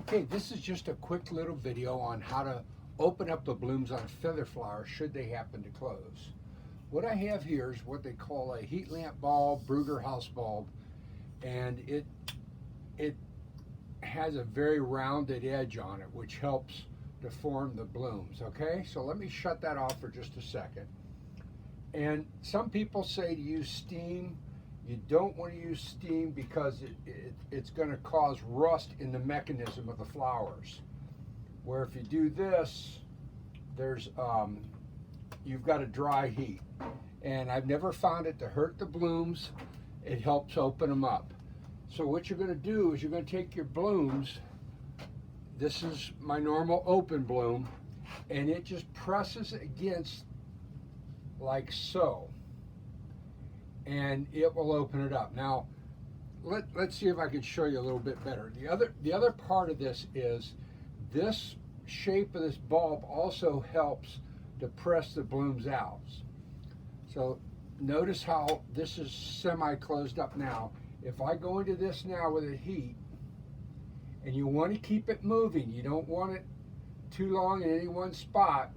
Okay, this is just a quick little video on how to open up the blooms on feather flowers should they happen to close. What I have here is what they call a heat lamp bulb, Brugger house bulb, and it has a very rounded edge on it, which helps to form the blooms. Okay, so let me shut that off for just a second. And some people say to use steam. You don't want to use steam because it's going to cause rust in the mechanism of the flowers. Where if you do this, there's you've got a dry heat, and I've never found it to hurt the blooms. It helps open them up. So what you're going to do is you're going to take your blooms. This is my normal open bloom, and it just presses against like so, and it will open it up. Now, let's see if I can show you a little bit better. The other part of this is this shape of this bulb also helps to press the blooms out. So notice how this is semi-closed up now. If I go into this now with a heat, and you want to keep it moving, you don't want it too long in any one spot,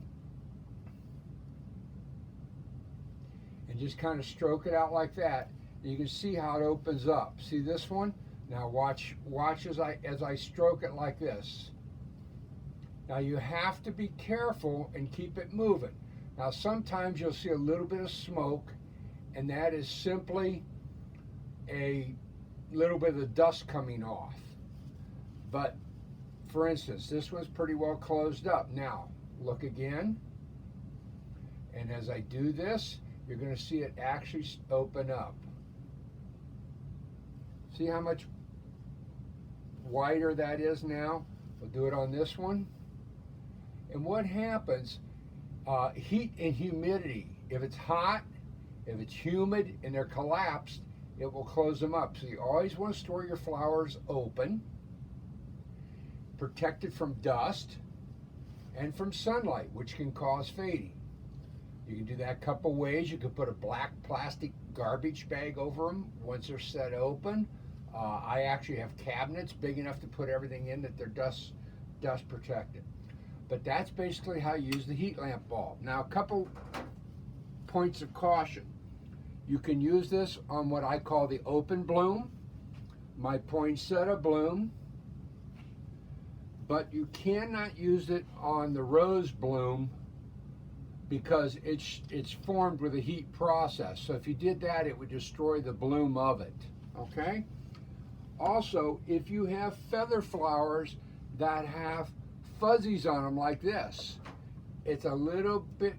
and just kind of stroke it out like that, you can see how it opens up. See this one? Now watch as I stroke it like this. Now you have to be careful and keep it moving. Now sometimes you'll see a little bit of smoke, and that is simply a little bit of the dust coming off. But for instance, this one's pretty well closed up. Now look again, and as I do this, you're going to see it actually open up. See how much wider that is now? We'll do it on this one. And what happens, heat and humidity, if it's hot, if it's humid, and they're collapsed, it will close them up. So you always want to store your flowers open, protected from dust and from sunlight, which can cause fading. You can do that a couple ways. You can put a black plastic garbage bag over them once they're set open. I actually have cabinets big enough to put everything in that they're dust protected. But that's basically how you use the heat lamp bulb. Now, a couple points of caution. You can use this on what I call the open bloom, my poinsettia bloom, but you cannot use it on the rose bloom because it's formed with a heat process. So if you did that, it would destroy the bloom of it, okay? Also, if you have feather flowers that have fuzzies on them like this, it's a little bit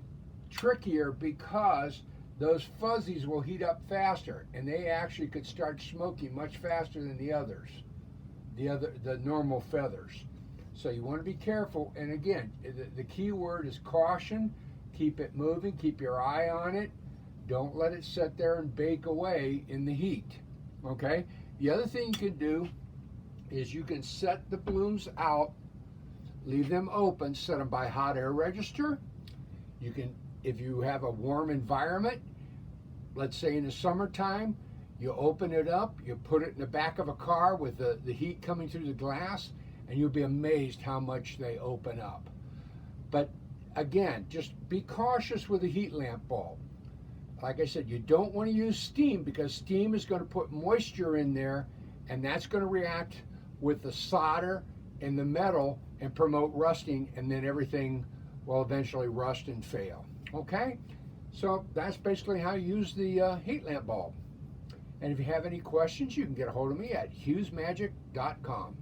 trickier because those fuzzies will heat up faster, and they actually could start smoking much faster than the normal feathers. So you want to be careful, and again, the key word is caution. Keep it moving, keep your eye on it. Don't let it sit there and bake away in the heat, okay? The other thing you can do is you can set the blooms out, leave them open, set them by hot air register. You can, if you have a warm environment, let's say in the summertime, you open it up, you put it in the back of a car with the heat coming through the glass, and you'll be amazed how much they open up. But again, just be cautious with a heat lamp bulb. Like I said, you don't want to use steam because steam is going to put moisture in there, and that's going to react with the solder and the metal and promote rusting, and then everything will eventually rust and fail. Okay? So that's basically how you use the heat lamp bulb. And if you have any questions, you can get a hold of me at hughesmagic.com.